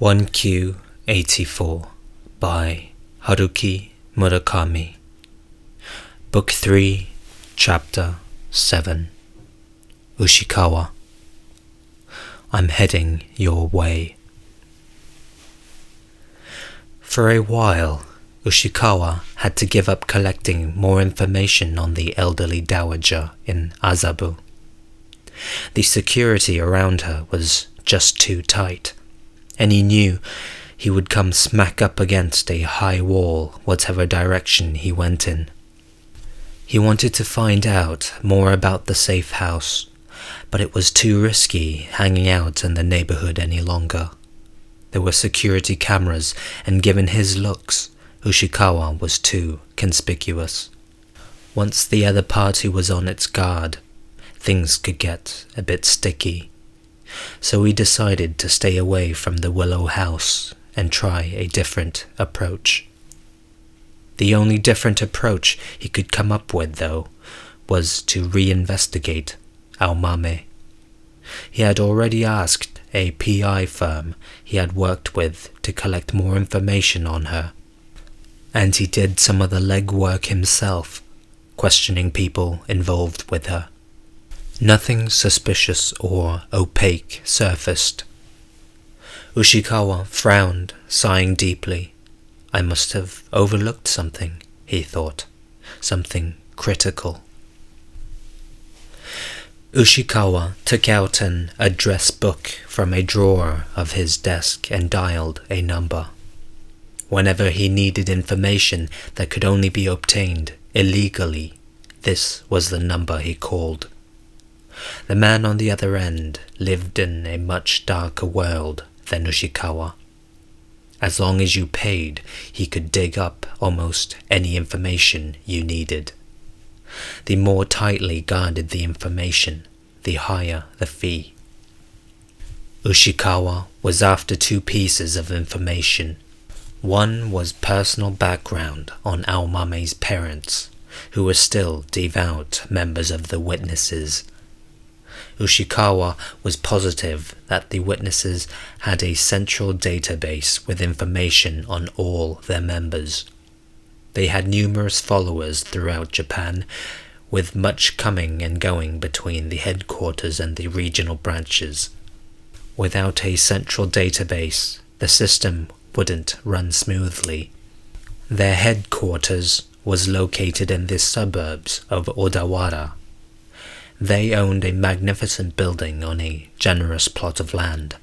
1Q84 by Haruki Murakami. Book 3, Chapter 7. Ushikawa. I'm heading your way. For a while, Ushikawa had to give up collecting more information on the elderly dowager in Azabu. The security around her was just too tight, and he knew he would come smack up against a high wall whatever direction he went in. He wanted to find out more about the safe house, but it was too risky hanging out in the neighborhood any longer. There were security cameras, and given his looks, Ushikawa was too conspicuous. Once the other party was on its guard, things could get a bit sticky. So he decided to stay away from the Willow House and try a different approach. The only different approach he could come up with, though, was to reinvestigate Aomame. He had already asked a PI firm he had worked with to collect more information on her, and he did some of the legwork himself, questioning people involved with her. Nothing suspicious or opaque surfaced. Ushikawa frowned, sighing deeply. I must have overlooked something, he thought. Something critical. Ushikawa took out an address book from a drawer of his desk and dialed a number. Whenever he needed information that could only be obtained illegally, this was the number he called. The man on the other end lived in a much darker world than Ushikawa. As long as you paid, he could dig up almost any information you needed. The more tightly guarded the information, the higher the fee. Ushikawa was after two pieces of information. One was personal background on Aomame's parents, who were still devout members of the Witnesses. Ushikawa was positive that the Witnesses had a central database with information on all their members. They had numerous followers throughout Japan, with much coming and going between the headquarters and the regional branches. Without a central database, the system wouldn't run smoothly. Their headquarters was located in the suburbs of Odawara. They owned a magnificent building on a generous plot of land,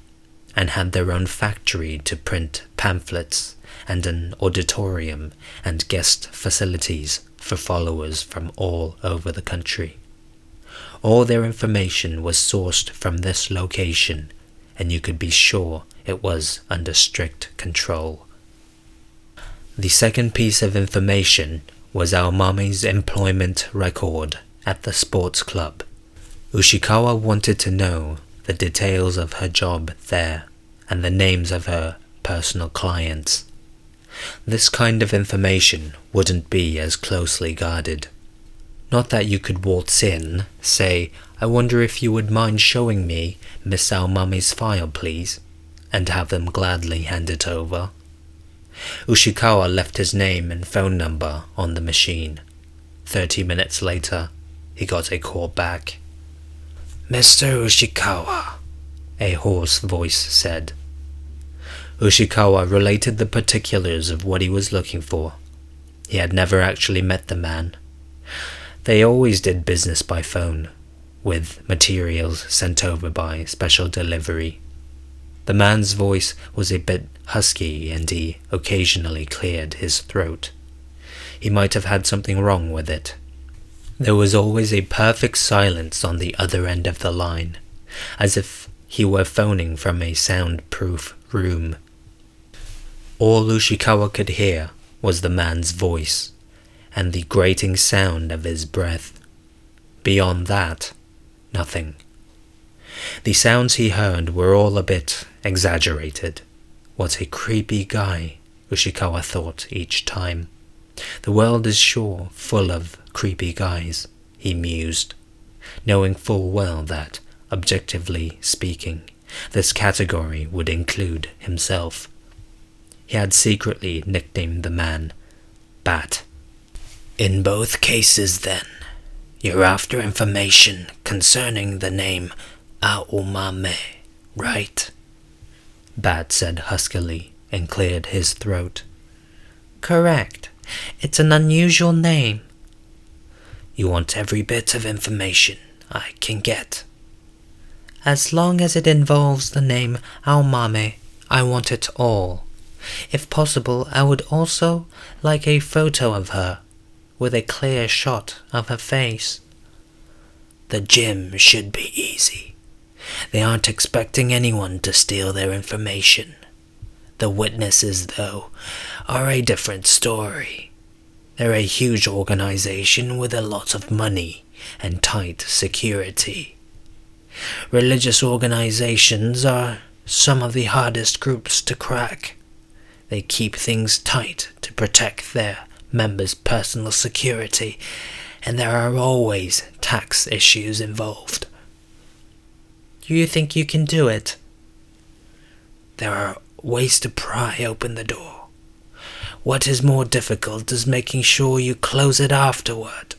and had their own factory to print pamphlets and an auditorium and guest facilities for followers from all over the country. All their information was sourced from this location, and you could be sure it was under strict control. The second piece of information was Aomame's employment record at the sports club. Ushikawa wanted to know the details of her job there and the names of her personal clients. This kind of information wouldn't be as closely guarded. Not that you could waltz in, say, I wonder if you would mind showing me Miss Aomame's file, please, and have them gladly hand it over. Ushikawa left his name and phone number on the machine. 30 minutes later, he got a call back. Mr. Ushikawa, a hoarse voice said. Ushikawa related the particulars of what he was looking for. He had never actually met the man. They always did business by phone, with materials sent over by special delivery. The man's voice was a bit husky, and he occasionally cleared his throat. He might have had something wrong with it. There was always a perfect silence on the other end of the line, as if he were phoning from a soundproof room. All Ushikawa could hear was the man's voice, and the grating sound of his breath. Beyond that, nothing. The sounds he heard were all a bit exaggerated. What a creepy guy, Ushikawa thought each time. The world is sure full of creepy guys, he mused, knowing full well that, objectively speaking, This category would include himself. He had secretly nicknamed the man Bat. In both cases then, you're after information concerning the name Aomame, right? Bat said huskily and cleared his throat. Correct. It's an unusual name. You want every bit of information I can get. As long as it involves the name Aomame, I want it all. If possible, I would also like a photo of her, with a clear shot of her face. The gym should be easy. They aren't expecting anyone to steal their information. The witnesses, though, are a different story. They're a huge organization with a lot of money and tight security. Religious organizations are some of the hardest groups to crack. They keep things tight to protect their members' personal security, and there are always tax issues involved. Do you think you can do it? There are ways to pry open the door. What is more difficult is making sure you close it afterward.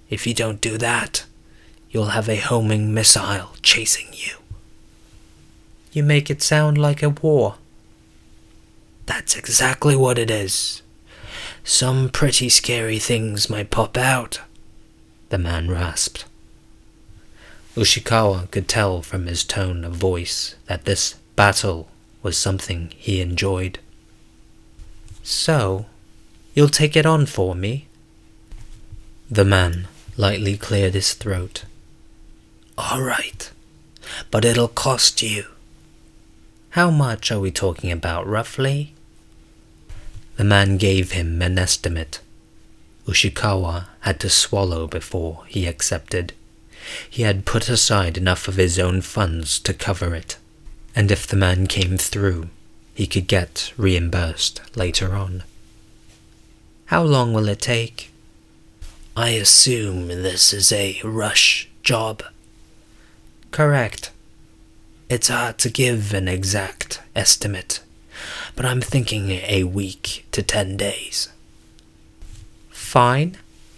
If you don't do that, you'll have a homing missile chasing you. You make it sound like a war. That's exactly what it is. Some pretty scary things might pop out, the man rasped. Ushikawa could tell from his tone of voice that this battle was something he enjoyed. So, you'll take it on for me? The man lightly cleared his throat. All right, but it'll cost you. How much are we talking about, roughly? The man gave him an estimate. Ushikawa had to swallow before he accepted. He had put aside enough of his own funds to cover it, and if the man came through, he could get reimbursed later on. How long will it take? I assume this is a rush job. Correct. It's hard to give an exact estimate, but I'm thinking a week to 10 days. Fine,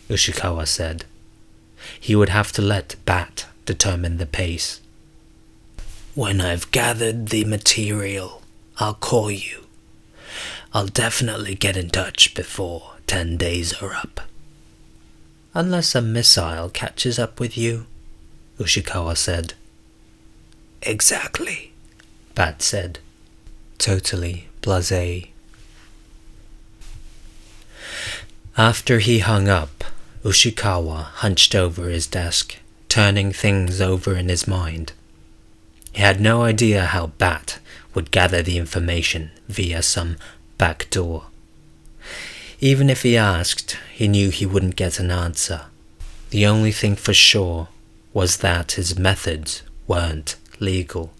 Ushikawa said. He would have to let Bat determine the pace. When I've gathered the material, I'll call you. I'll definitely get in touch before 10 days are up. Unless a missile catches up with you, Ushikawa said. Exactly, Bat said, totally blasé. After he hung up, Ushikawa hunched over his desk, turning things over in his mind. He had no idea how Bat would gather the information via some back door. Even if he asked, he knew he wouldn't get an answer. The only thing for sure was that his methods weren't legal.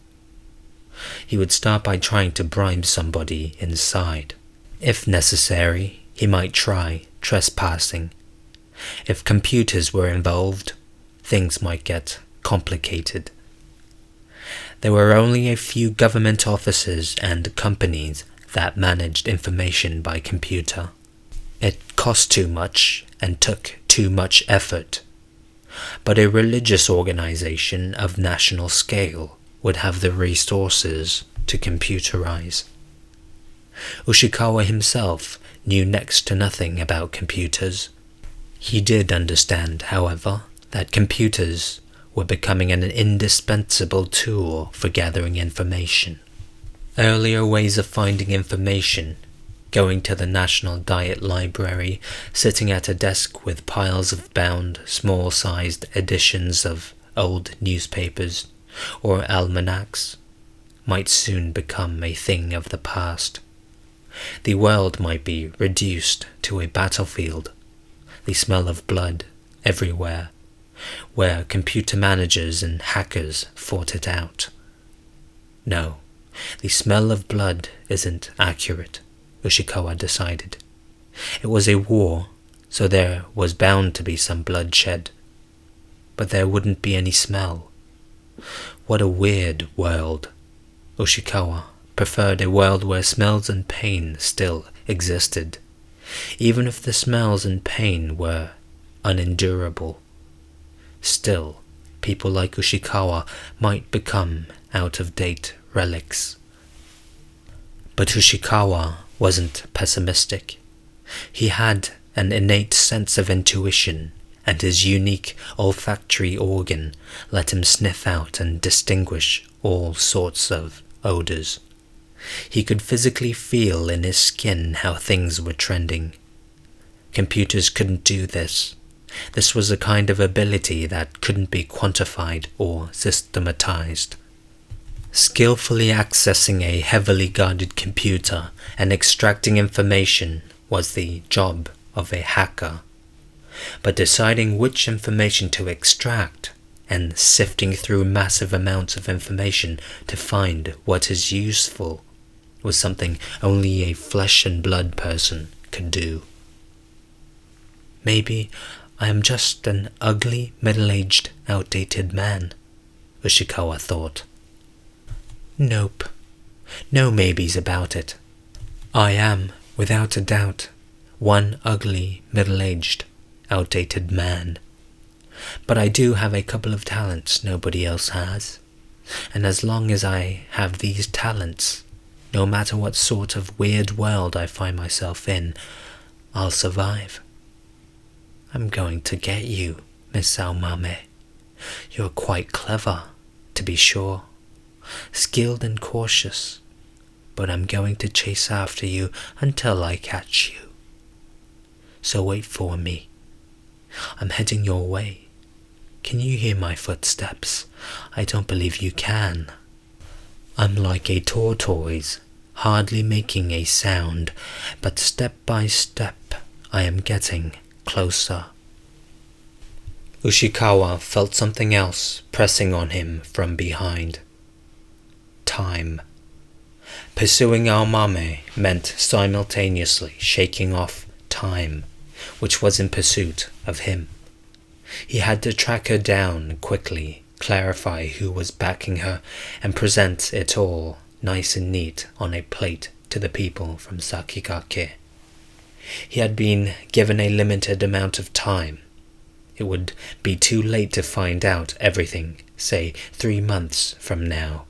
He would start by trying to bribe somebody inside. If necessary, he might try trespassing. If computers were involved, things might get complicated. There were only a few government offices and companies that managed information by computer. It cost too much and took too much effort. But a religious organization of national scale would have the resources to computerize. Ushikawa himself knew next to nothing about computers. He did understand, however, that computers were becoming an indispensable tool for gathering information. Earlier ways of finding information, going to the National Diet Library, sitting at a desk with piles of bound, small-sized editions of old newspapers or almanacs, might soon become a thing of the past. The world might be reduced to a battlefield, the smell of blood everywhere, where computer managers and hackers fought it out. No, the smell of blood isn't accurate, Ushikawa decided. It was a war, so there was bound to be some bloodshed. But there wouldn't be any smell. What a weird world Ushikawa preferred a world where smells and pain still existed, even if the smells and pain were unendurable. Still, people like Ushikawa might become out-of-date relics. But Ushikawa wasn't pessimistic. He had an innate sense of intuition, and his unique olfactory organ let him sniff out and distinguish all sorts of odors. He could physically feel in his skin how things were trending. Computers couldn't do this. This was a kind of ability that couldn't be quantified or systematized. Skillfully accessing a heavily guarded computer and extracting information was the job of a hacker. But deciding which information to extract and sifting through massive amounts of information to find what is useful was something only a flesh and blood person could do. Maybe I am just an ugly, middle-aged, outdated man, Ushikawa thought. Nope. No maybes about it. I am, without a doubt, one ugly, middle-aged, outdated man. But I do have a couple of talents nobody else has. And as long as I have these talents, no matter what sort of weird world I find myself in, I'll survive. I'm going to get you, Miss Aomame. You're quite clever, to be sure. Skilled and cautious. But I'm going to chase after you until I catch you. So wait for me. I'm heading your way. Can you hear my footsteps? I don't believe you can. I'm like a tortoise, hardly making a sound, but step by step I am getting closer. Ushikawa felt something else pressing on him from behind. Time. Pursuing Aomame meant simultaneously shaking off time, which was in pursuit of him. He had to track her down quickly, clarify who was backing her, and present it all nice and neat on a plate to the people from Sakigake. He had been given a limited amount of time. It would be too late to find out everything, say 3 months from now.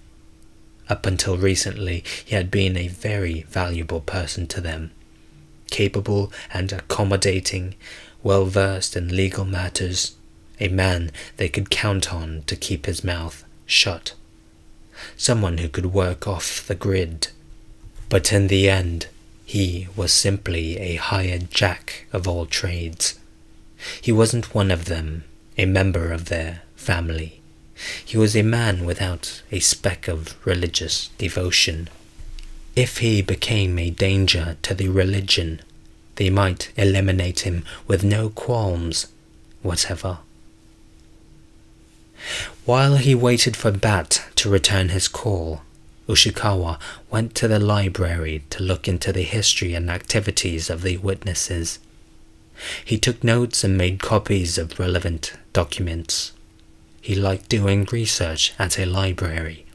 Up until recently, he had been a very valuable person to them, capable and accommodating, well-versed in legal matters, a man they could count on to keep his mouth shut, someone who could work off the grid. But in the end, he was simply a hired jack of all trades. He wasn't one of them, a member of their family. He was a man without a speck of religious devotion. If he became a danger to the religion, they might eliminate him with no qualms whatever. While he waited for Bat to return his call, Ushikawa went to the library to look into the history and activities of the witnesses. He took notes and made copies of relevant documents. He liked doing research at a library.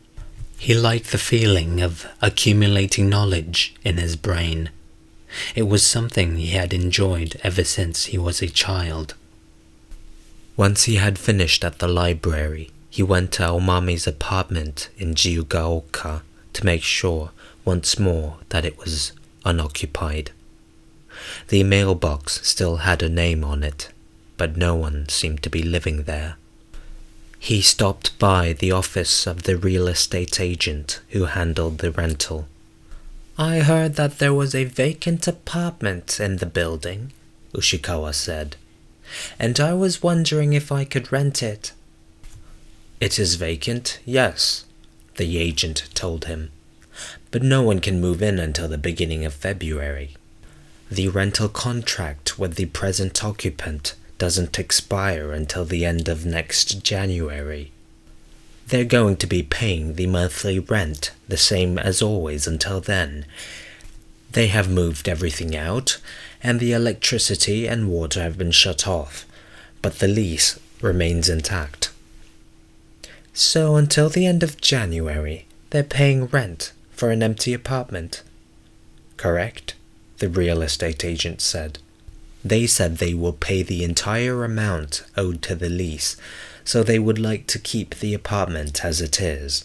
He liked the feeling of accumulating knowledge in his brain. It was something he had enjoyed ever since he was a child. Once he had finished at the library, he went to Aomame's apartment in Jiugaoka to make sure once more that it was unoccupied. The mailbox still had a name on it, but no one seemed to be living there. He stopped by the office of the real estate agent who handled the rental. "I heard that there was a vacant apartment in the building," Ushikawa said, "and I was wondering if I could rent it." "It is vacant, yes," the agent told him, "but no one can move in until the beginning of February. The rental contract with the present occupant doesn't expire until the end of next January. They're going to be paying the monthly rent the same as always until then. They have moved everything out, and the electricity and water have been shut off, but the lease remains intact. So until the end of January, They're paying rent for an empty apartment. Correct, the real estate agent said. They said they will pay the entire amount owed to the lease, so they would like to keep the apartment as it is.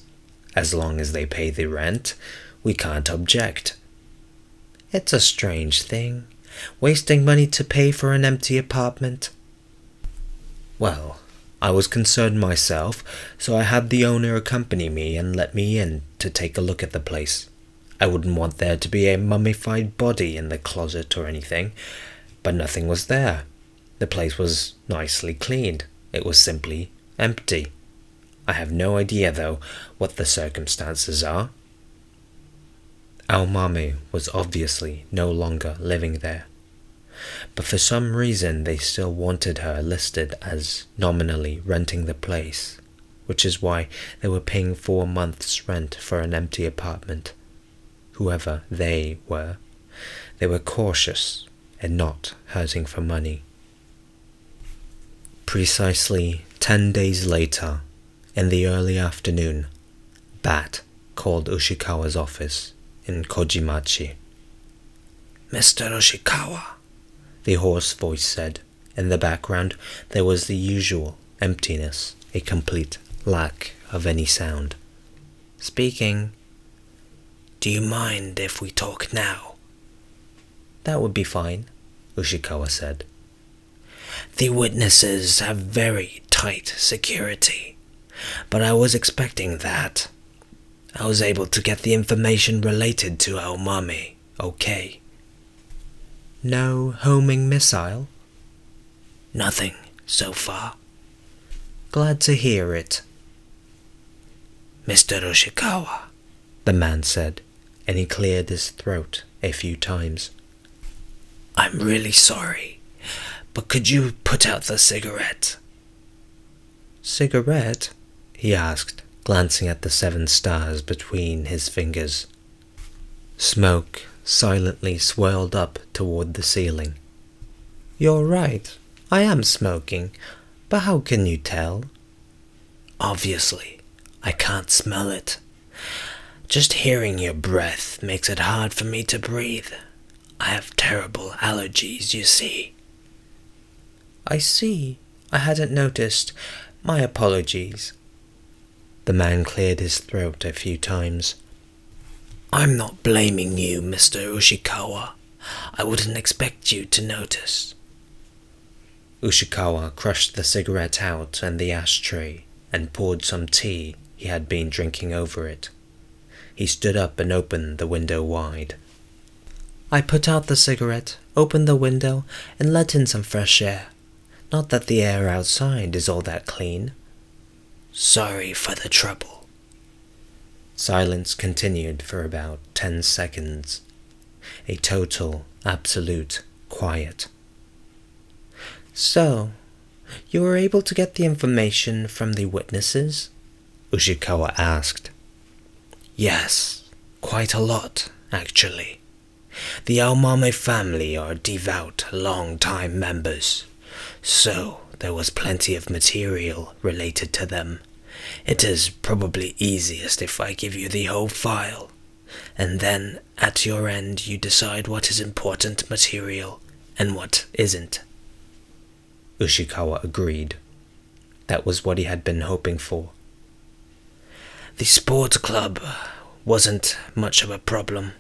As long as they pay the rent, we can't object. It's a strange thing, wasting money to pay for an empty apartment. Well, I was concerned myself, so I had the owner accompany me and let me in to take a look at the place. I wouldn't want there to be a mummified body in the closet or anything, but nothing was there. The place was nicely cleaned. It was simply empty. I have no idea, though, what the circumstances are. Aomame was obviously no longer living there, but for some reason they still wanted her listed as nominally renting the place, which is why they were paying 4 months' rent for an empty apartment. Whoever they were cautious and not hurting for money. Precisely 10 days later, in the early afternoon, Bat called Ushikawa's office in Kojimachi. "Mr. Ushikawa," the hoarse voice said. In the background, there was the usual emptiness, a complete lack of any sound. "Speaking." "Do you mind if we talk now?" "That would be fine," Ushikawa said. "The witnesses have very tight security, but I was expecting that. I was able to get the information related to Aomame, okay?" "No homing missile?" "Nothing, so far." "Glad to hear it." "Mr. Ushikawa," the man said, and he cleared his throat a few times. "I'm really sorry, but could you put out the cigarette?" "Cigarette?" he asked, glancing at the 7 stars between his fingers. Smoke silently swirled up toward the ceiling. "You're right, I am smoking, but how can you tell?" "Obviously, I can't smell it. Just hearing your breath makes it hard for me to breathe. I have terrible allergies, you see." "I see. I hadn't noticed. My apologies." The man cleared his throat a few times. "I'm not blaming you, Mr. Ushikawa. I wouldn't expect you to notice." Ushikawa crushed the cigarette out and the ashtray and poured some tea he had been drinking over it. He stood up and opened the window wide. "I put out the cigarette, opened the window, and let in some fresh air. Not that the air outside is all that clean." "Sorry for the trouble." Silence continued for about 10 seconds. A total, absolute quiet. "So, you were able to get the information from the witnesses?" Ushikawa asked. "Yes, quite a lot, actually. The Aomame family are devout, long-time members, so there was plenty of material related to them. It is probably easiest if I give you the whole file, and then at your end you decide what is important material and what isn't." Ushikawa agreed. That was what he had been hoping for. "The sports club wasn't much of a problem.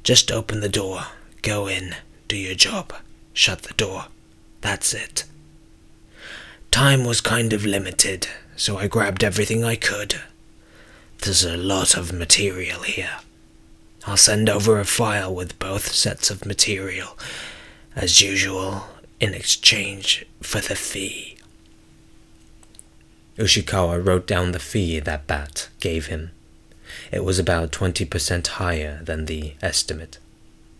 Just open the door, go in, do your job, shut the door. That's it. Time was kind of limited, so I grabbed everything I could. There's a lot of material here. I'll send over a file with both sets of material, as usual, in exchange for the fee." Ushikawa wrote down the fee that Bat gave him. It was about 20% higher than the estimate.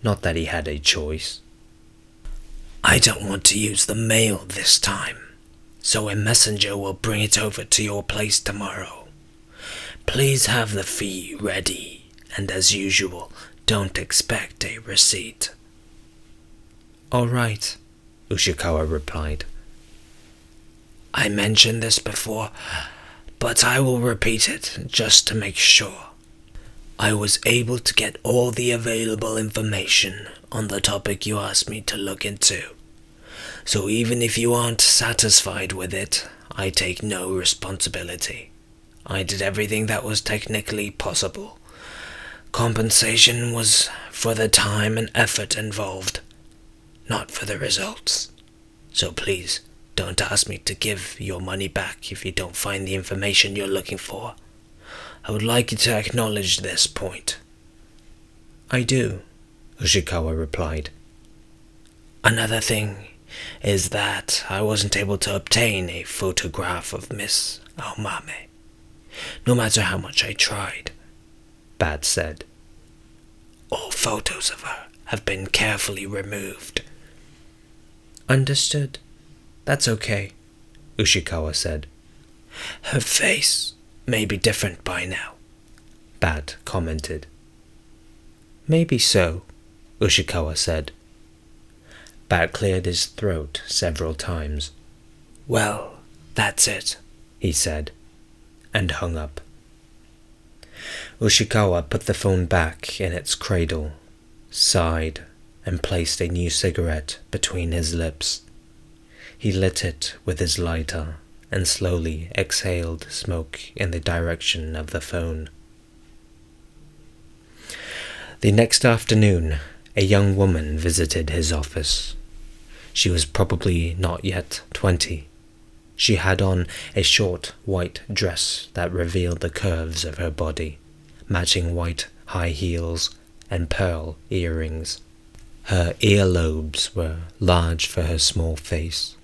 Not that he had a choice. "I don't want to use the mail this time, so a messenger will bring it over to your place tomorrow. Please have the fee ready, and as usual, don't expect a receipt." "All right," Ushikawa replied. "I mentioned this before, but I will repeat it just to make sure. I was able to get all the available information on the topic you asked me to look into. So even if you aren't satisfied with it, I take no responsibility. I did everything that was technically possible. Compensation was for the time and effort involved, not for the results. So please, don't ask me to give your money back if you don't find the information you're looking for. I would like you to acknowledge this point. I do, Ushikawa replied. Another thing is that I wasn't able to obtain a photograph of Miss Aomame, no matter how much I tried, Bat said. All photos of her have been carefully removed. Understood. That's okay, Ushikawa said. Her face may be different by now, Bat commented. Maybe so, Ushikawa said. Bat cleared his throat several times. Well, that's it, he said, and hung up. Ushikawa put the phone back in its cradle, sighed, and placed a new cigarette between his lips. He lit it with his lighter and slowly exhaled smoke in the direction of the phone. The next afternoon, a young woman visited his office. She was probably not yet 20. She had on a short white dress that revealed the curves of her body, matching white high heels and pearl earrings. Her earlobes were large for her small face.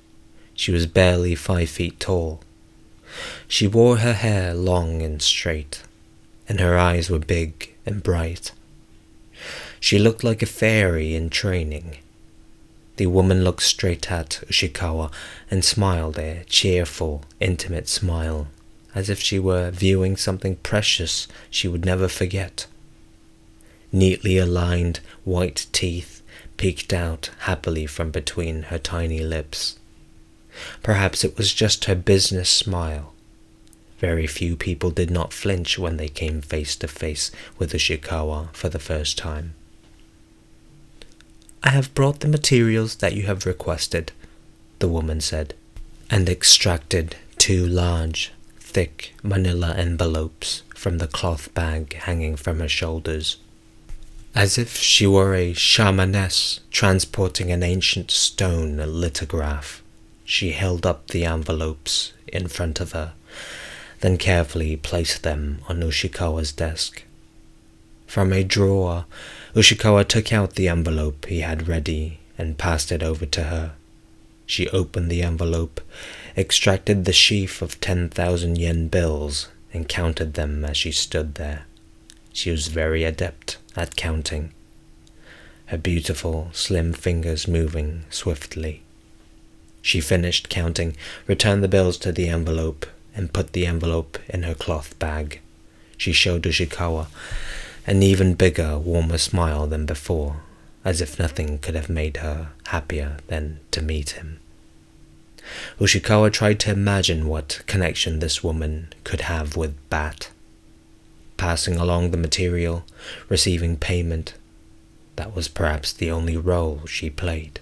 She was barely 5 feet tall. She wore her hair long and straight, and her eyes were big and bright. She looked like a fairy in training. The woman looked straight at Ushikawa and smiled a cheerful, intimate smile, as if she were viewing something precious she would never forget. Neatly aligned white teeth peeked out happily from between her tiny lips. Perhaps it was just her business smile. Very few people did not flinch when they came face to face with Ushikawa for the first time. I have brought the materials that you have requested, the woman said, and extracted 2 large, thick manila envelopes from the cloth bag hanging from her shoulders. As if she were a shamaness transporting an ancient stone lithograph, she held up the envelopes in front of her, then carefully placed them on Ushikawa's desk. From a drawer, Ushikawa took out the envelope he had ready and passed it over to her. She opened the envelope, extracted the sheaf of 10,000 yen bills, and counted them as she stood there. She was very adept at counting, her beautiful, slim fingers moving swiftly. She finished counting, returned the bills to the envelope, and put the envelope in her cloth bag. She showed Ushikawa an even bigger, warmer smile than before, as if nothing could have made her happier than to meet him. Ushikawa tried to imagine what connection this woman could have with Bat. Passing along the material, receiving payment, that was perhaps the only role she played.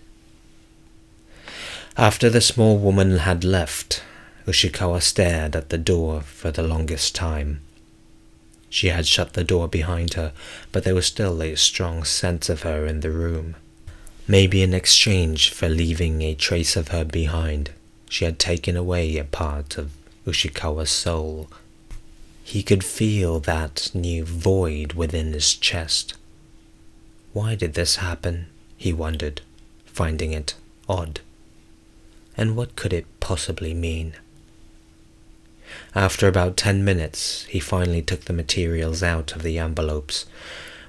After the small woman had left, Ushikawa stared at the door for the longest time. She had shut the door behind her, but there was still a strong sense of her in the room. Maybe in exchange for leaving a trace of her behind, she had taken away a part of Ushikawa's soul. He could feel that new void within his chest. Why did this happen? He wondered, finding it odd. And what could it possibly mean? After about 10 minutes, he finally took the materials out of the envelopes,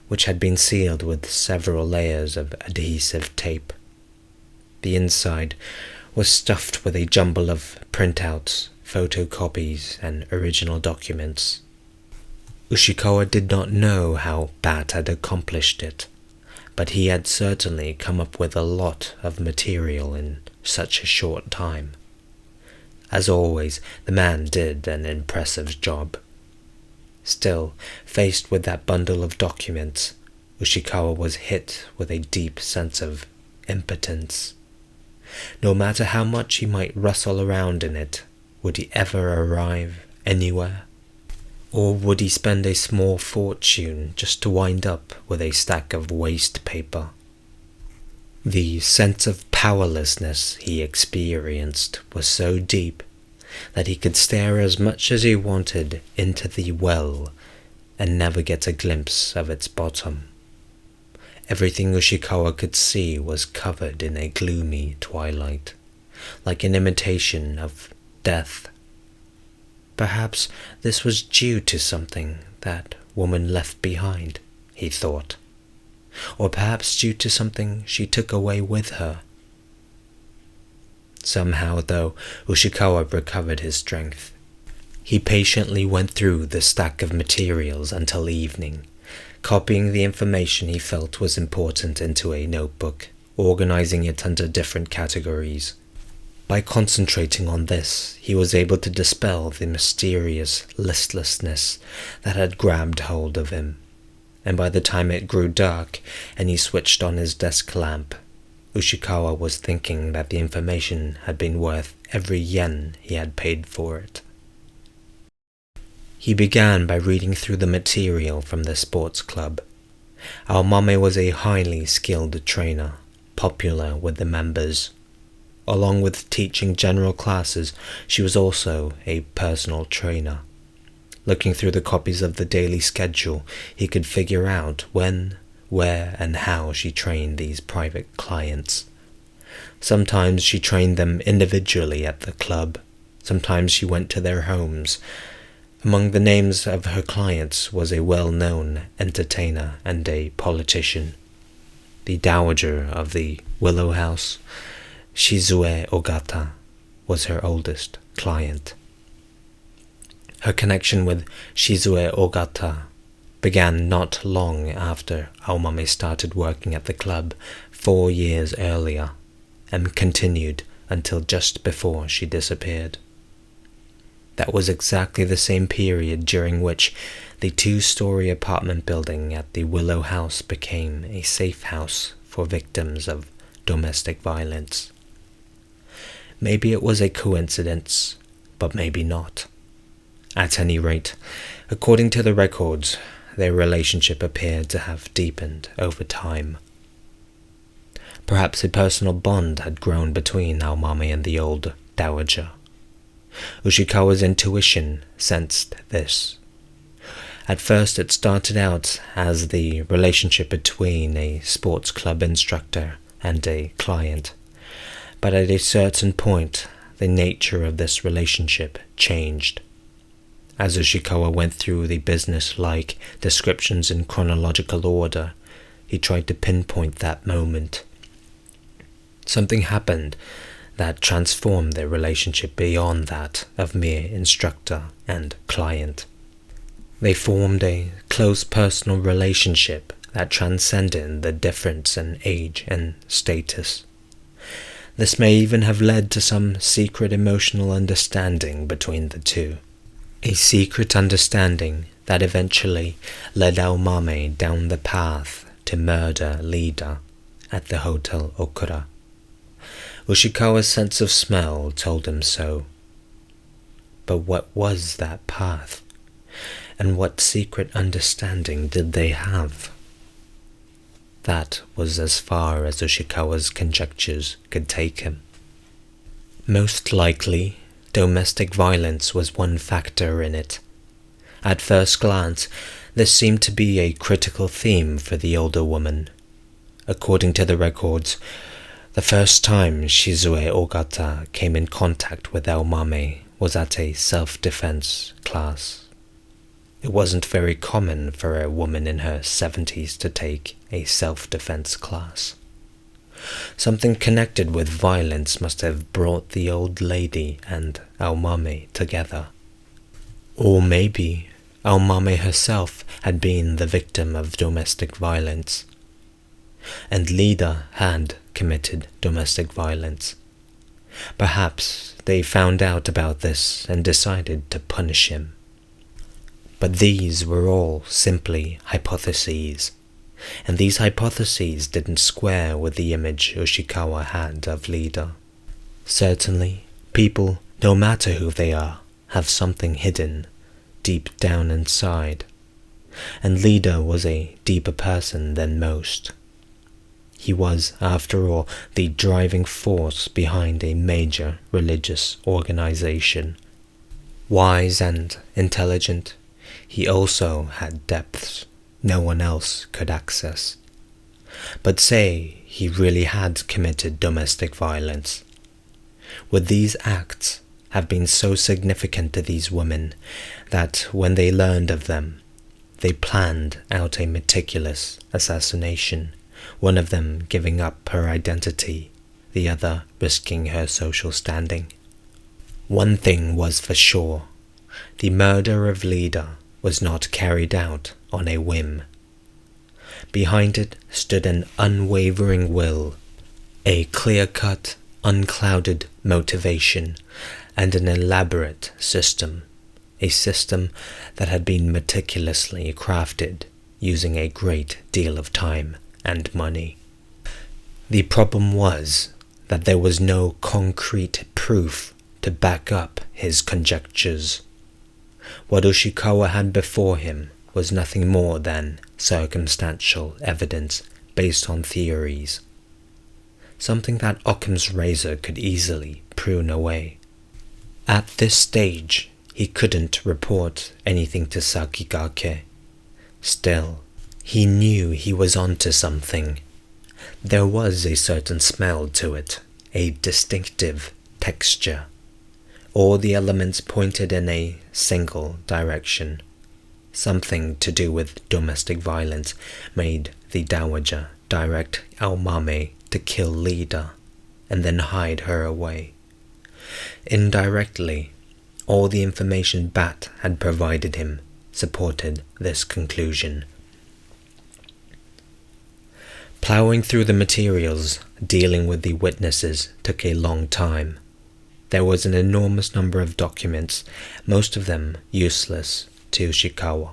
which had been sealed with several layers of adhesive tape. The inside was stuffed with a jumble of printouts, photocopies, and original documents. Ushikawa did not know how Bat had accomplished it, but he had certainly come up with a lot of material in such a short time. As always, the man did an impressive job. Still, faced with that bundle of documents, Ushikawa was hit with a deep sense of impotence. No matter how much he might rustle around in it, would he ever arrive anywhere? Or would he spend a small fortune just to wind up with a stack of waste paper? The sense of powerlessness he experienced was so deep that he could stare as much as he wanted into the well and never get a glimpse of its bottom. Everything Ushikawa could see was covered in a gloomy twilight, like an imitation of death. Perhaps this was due to something that woman left behind, he thought. Or perhaps due to something she took away with her. Somehow, though, Ushikawa recovered his strength. He patiently went through the stack of materials until evening, copying the information he felt was important into a notebook, organizing it under different categories. By concentrating on this, he was able to dispel the mysterious listlessness that had grabbed hold of him, and by the time it grew dark and he switched on his desk lamp, Ushikawa was thinking that the information had been worth every yen he had paid for it. He began by reading through the material from the sports club. Aomame was a highly skilled trainer, popular with the members. Along with teaching general classes, she was also a personal trainer. Looking through the copies of the daily schedule, he could figure out when, where, and how she trained these private clients. Sometimes she trained them individually at the club. Sometimes she went to their homes. Among the names of her clients was a well-known entertainer and a politician. The dowager of the Willow House, Shizue Ogata, was her oldest client. Her connection with Shizue Ogata began not long after Aomame started working at the club 4 years earlier, and continued until just before she disappeared. That was exactly the same period during which the 2-story apartment building at the Willow House became a safe house for victims of domestic violence. Maybe it was a coincidence, but maybe not. At any rate, according to the records, their relationship appeared to have deepened over time. Perhaps a personal bond had grown between Aomame and the old dowager. Ushikawa's intuition sensed this. At first it started out as the relationship between a sports club instructor and a client, but at a certain point the nature of this relationship changed. As Ushikawa went through the business-like descriptions in chronological order, he tried to pinpoint that moment. Something happened that transformed their relationship beyond that of mere instructor and client. They formed a close personal relationship that transcended the difference in age and status. This may even have led to some secret emotional understanding between the two. A secret understanding that eventually led Aomame down the path to murder Lida at the Hotel Okura. Ushikawa's sense of smell told him so. But what was that path? And what secret understanding did they have? That was as far as Ushikawa's conjectures could take him. Most likely, domestic violence was one factor in it. At first glance, this seemed to be a critical theme for the older woman. According to the records, the first time Shizue Ogata came in contact with Aomame was at a self-defense class. It wasn't very common for a woman in her 70s to take a self-defense class. Something connected with violence must have brought the old lady and Aomame together. Or maybe Aomame herself had been the victim of domestic violence, and Lida had committed domestic violence. Perhaps they found out about this and decided to punish him. But these were all simply hypotheses, and these hypotheses didn't square with the image Ushikawa had of Lida. Certainly, people, no matter who they are, have something hidden deep down inside, and Lida was a deeper person than most. He was, after all, the driving force behind a major religious organization. Wise and intelligent, he also had depths no one else could access. But say he really had committed domestic violence. Would these acts have been so significant to these women that when they learned of them, they planned out a meticulous assassination, one of them giving up her identity, the other risking her social standing? One thing was for sure: the murder of Lida was not carried out on a whim. Behind it stood an unwavering will, a clear-cut, unclouded motivation, and an elaborate system, a system that had been meticulously crafted using a great deal of time and money. The problem was that there was no concrete proof to back up his conjectures. What Ushikawa had before him was nothing more than circumstantial evidence based on theories, something that Occam's razor could easily prune away. At this stage, he couldn't report anything to Sakigake. Still, he knew he was onto something. There was a certain smell to it, a distinctive texture. All the elements pointed in a single direction. Something to do with domestic violence made the dowager direct Aomame to kill Lida and then hide her away. Indirectly, all the information Bat had provided him supported this conclusion. Plowing through the materials dealing with the witnesses took a long time. There was an enormous number of documents, most of them useless to Ushikawa.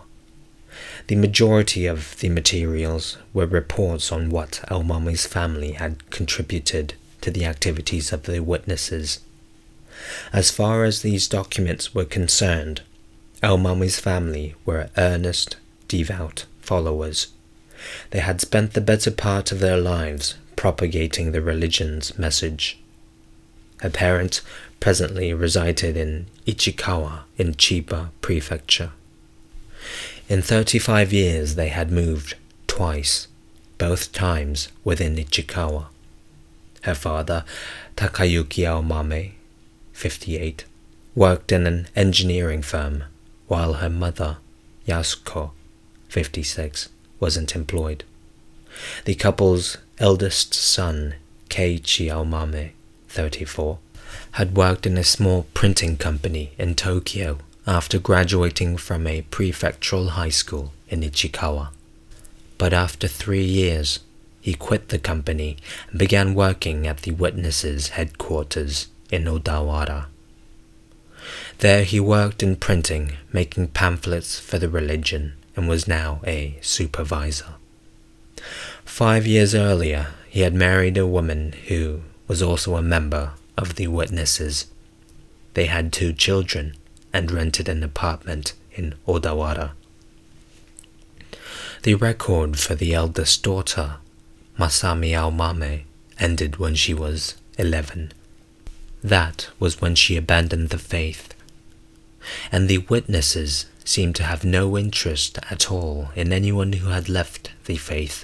The majority of the materials were reports on what Aomame's family had contributed to the activities of the witnesses. As far as these documents were concerned, Aomame's family were earnest, devout followers. They had spent the better part of their lives propagating the religion's message. Her parents presently resided in Ichikawa in Chiba Prefecture. In 35 years they had moved twice, both times within Ichikawa. Her father, Takayuki Aomame, 58, worked in an engineering firm, while her mother, Yasuko, 56, wasn't employed. The couple's eldest son, Keiichi Aomame, 34, had worked in a small printing company in Tokyo after graduating from a prefectural high school in Ichikawa. But after 3 years, he quit the company and began working at the witnesses' headquarters in Odawara. There he worked in printing, making pamphlets for the religion, and was now a supervisor. 5 years earlier, he had married a woman who was also a member of the witnesses. They had 2 children and rented an apartment in Odawara. The record for the eldest daughter, Masami Aomame, ended when she was 11. That was when she abandoned the faith. And the witnesses seemed to have no interest at all in anyone who had left the faith.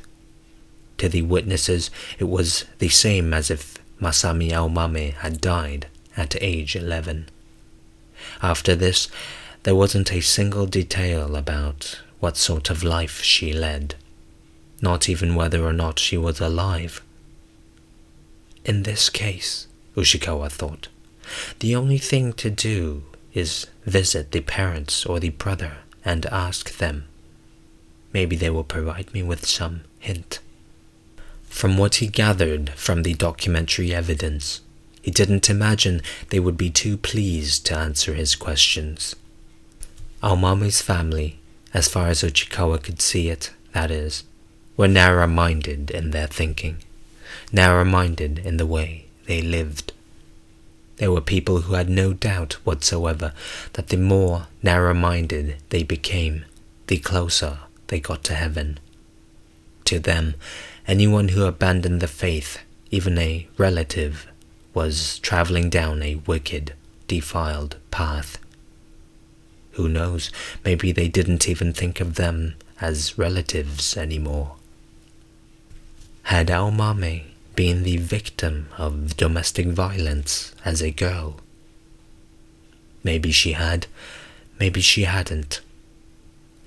To the witnesses, it was the same as if Masami Aomame had died at age 11. After this, there wasn't a single detail about what sort of life she led, not even whether or not she was alive. In this case, Ushikawa thought, the only thing to do is visit the parents or the brother and ask them. Maybe they will provide me with some hint. From what he gathered from the documentary evidence, he didn't imagine they would be too pleased to answer his questions. Aomame's family, as far as Uchikawa could see it, that is, were narrow-minded in their thinking, narrow-minded in the way they lived. There were people who had no doubt whatsoever that the more narrow-minded they became, the closer they got to heaven. To them, anyone who abandoned the faith, even a relative, was traveling down a wicked, defiled path. Who knows, maybe they didn't even think of them as relatives anymore. Had Aomame been the victim of domestic violence as a girl? Maybe she had, maybe she hadn't.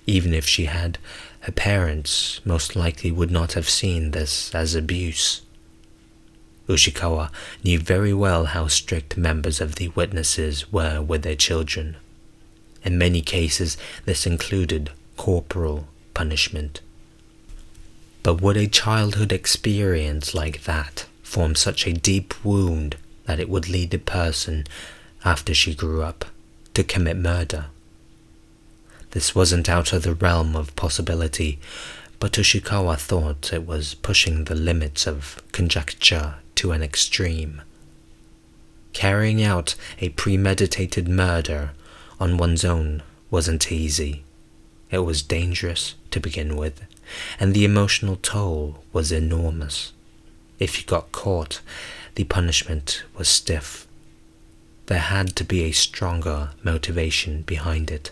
Even if she had, her parents most likely would not have seen this as abuse. Ushikawa knew very well how strict members of the witnesses were with their children. In many cases, this included corporal punishment. But would a childhood experience like that form such a deep wound that it would lead a person, after she grew up, to commit murder? This wasn't out of the realm of possibility, but Ushikawa thought it was pushing the limits of conjecture to an extreme. Carrying out a premeditated murder on one's own wasn't easy. It was dangerous to begin with, and the emotional toll was enormous. If you got caught, the punishment was stiff. There had to be a stronger motivation behind it.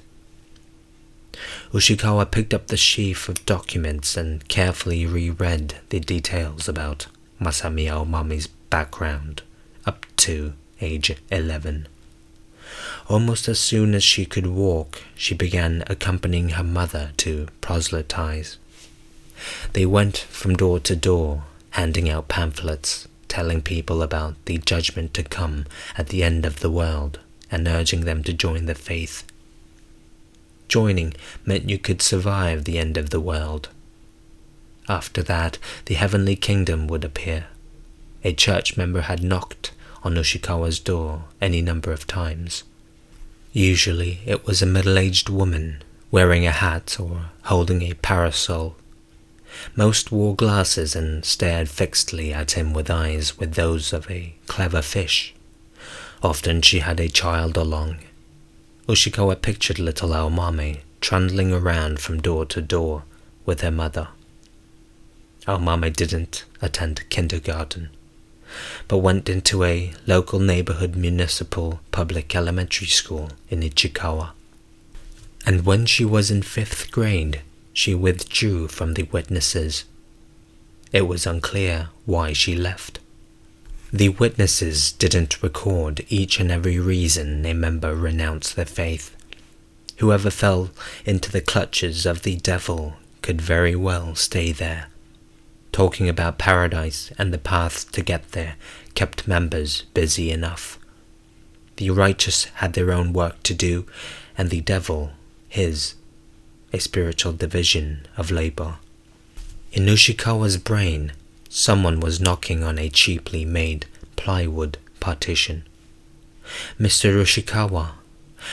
Ushikawa picked up the sheaf of documents and carefully reread the details about Masami Aomame's background up to age 11. Almost as soon as she could walk, she began accompanying her mother to proselytize. They went from door to door, handing out pamphlets, telling people about the judgment to come at the end of the world, and urging them to join the faith. Joining meant you could survive the end of the world. After that, the heavenly kingdom would appear. A church member had knocked on Ushikawa's door any number of times. Usually it was a middle-aged woman wearing a hat or holding a parasol. Most wore glasses and stared fixedly at him with eyes with those of a clever fish. Often she had a child along. Ushikawa pictured little Aomame trundling around from door to door with her mother. Aomame didn't attend kindergarten, but went into a local neighborhood municipal public elementary school in Ichikawa. And when she was in 5th grade, she withdrew from the witnesses. It was unclear why she left. The witnesses didn't record each and every reason a member renounced their faith. Whoever fell into the clutches of the devil could very well stay there. Talking about paradise and the path to get there kept members busy enough. The righteous had their own work to do, and the devil his, a spiritual division of labor. In Ushikawa's brain, someone was knocking on a cheaply made plywood partition. "Mr. Ushikawa!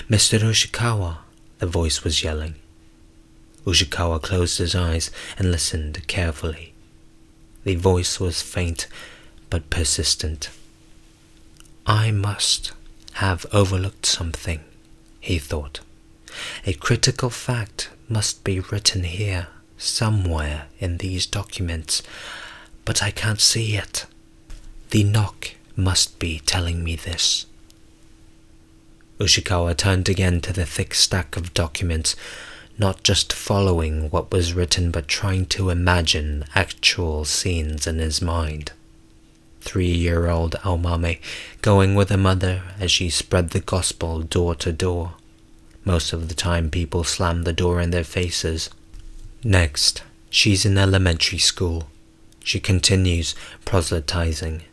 Mr. Ushikawa!" the voice was yelling. Ushikawa closed his eyes and listened carefully. The voice was faint but persistent. "I must have overlooked something," he thought. "A critical fact must be written here, somewhere in these documents, but I can't see it. The knock must be telling me this." Ushikawa turned again to the thick stack of documents, not just following what was written but trying to imagine actual scenes in his mind. 3-year-old Aomame going with her mother as she spread the gospel door to door. Most of the time people slammed the door in their faces. Next, she's in elementary school. She continues proselytizing.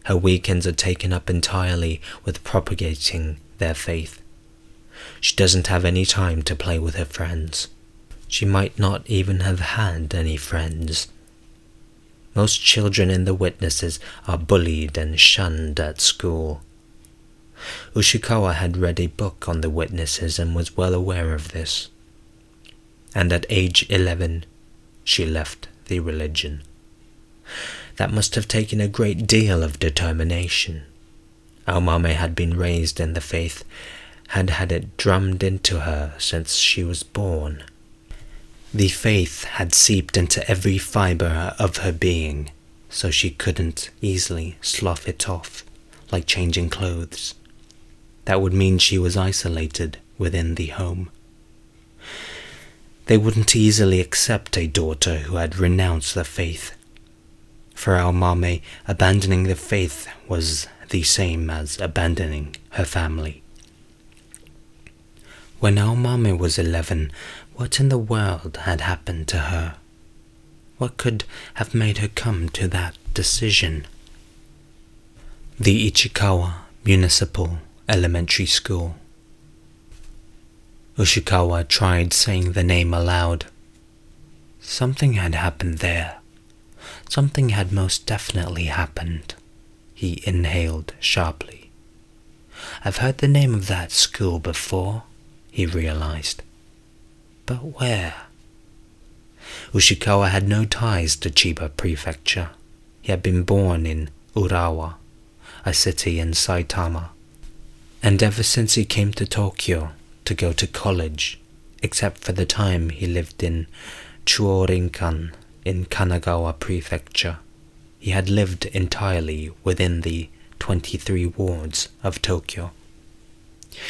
Her weekends are taken up entirely with propagating their faith. She doesn't have any time to play with her friends. She might not even have had any friends. Most children in the witnesses are bullied and shunned at school. Ushikawa had read a book on the witnesses and was well aware of this. And at age 11, she left the religion. That must have taken a great deal of determination. Aomame had been raised in the faith, had had it drummed into her since she was born. The faith had seeped into every fibre of her being, so she couldn't easily slough it off, like changing clothes. That would mean she was isolated within the home. They wouldn't easily accept a daughter who had renounced the faith. For Aomame, abandoning the faith was the same as abandoning her family. When Aomame was 11, what in the world had happened to her? What could have made her come to that decision? The Ichikawa Municipal Elementary School. Ushikawa tried saying the name aloud. Something had happened there. Something had most definitely happened. He inhaled sharply. I've heard the name of that school before, he realized. But where? Ushikawa had no ties to Chiba Prefecture. He had been born in Urawa, a city in Saitama, and ever since he came to Tokyo to go to college, except for the time he lived in Chuorinkan in Kanagawa Prefecture, he had lived entirely within the 23 wards of Tokyo.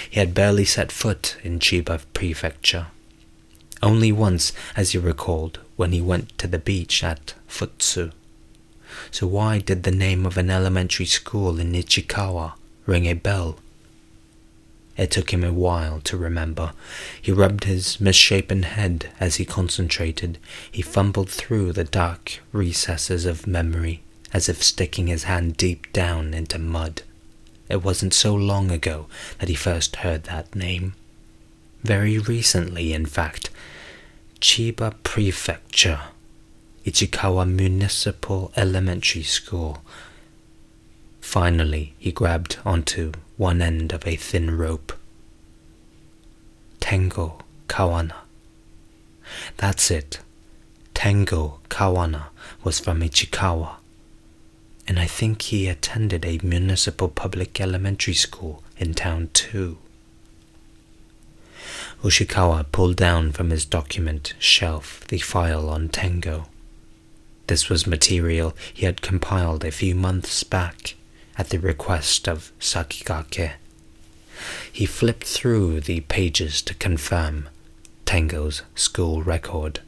He had barely set foot in Chiba Prefecture. Only once, as he recalled, when he went to the beach at Futsu. So why did the name of an elementary school in Ichikawa ring a bell? It took him a while to remember. He rubbed his misshapen head as he concentrated. He fumbled through the dark recesses of memory, as if sticking his hand deep down into mud. It wasn't so long ago that he first heard that name. Very recently, in fact. Chiba Prefecture, Ichikawa Municipal Elementary School. Finally, he grabbed onto one end of a thin rope. Tengo Kawana. That's it. Tengo Kawana was from Ichikawa. And I think he attended a municipal public elementary school in town too. Ushikawa pulled down from his document shelf the file on Tengo. This was material he had compiled a few months back at the request of Sakigake. He flipped through the pages to confirm Tengo's school record.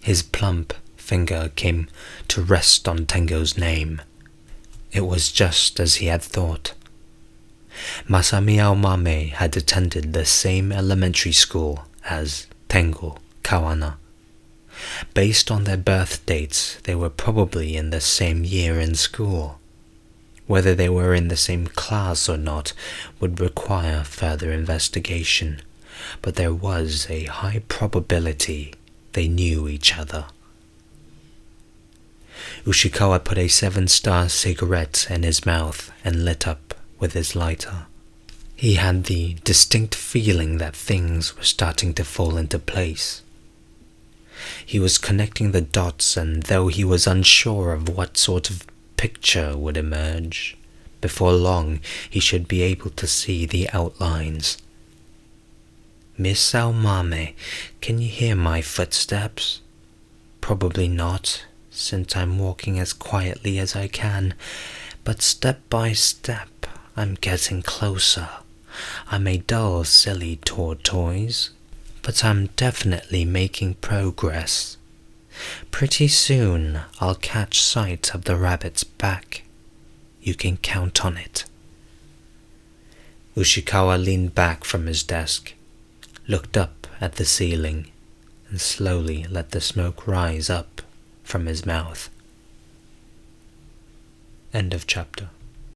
His plump finger came to rest on Tengo's name. It was just as he had thought. Masami Aomame had attended the same elementary school as Tengo Kawana. Based on their birth dates, they were probably in the same year in school. Whether they were in the same class or not would require further investigation, but there was a high probability they knew each other. Ushikawa put a 7-star cigarette in his mouth and lit up with his lighter. He had the distinct feeling that things were starting to fall into place. He was connecting the dots, and though he was unsure of what sort of picture would emerge, before long he should be able to see the outlines. Miss Aomame, can you hear my footsteps? Probably not, since I'm walking as quietly as I can, but step by step I'm getting closer. I'm a dull, silly tortoise, but I'm definitely making progress. Pretty soon I'll catch sight of the rabbit's back. You can count on it. Ushikawa leaned back from his desk, looked up at the ceiling, and slowly let the smoke rise up from his mouth. End of chapter.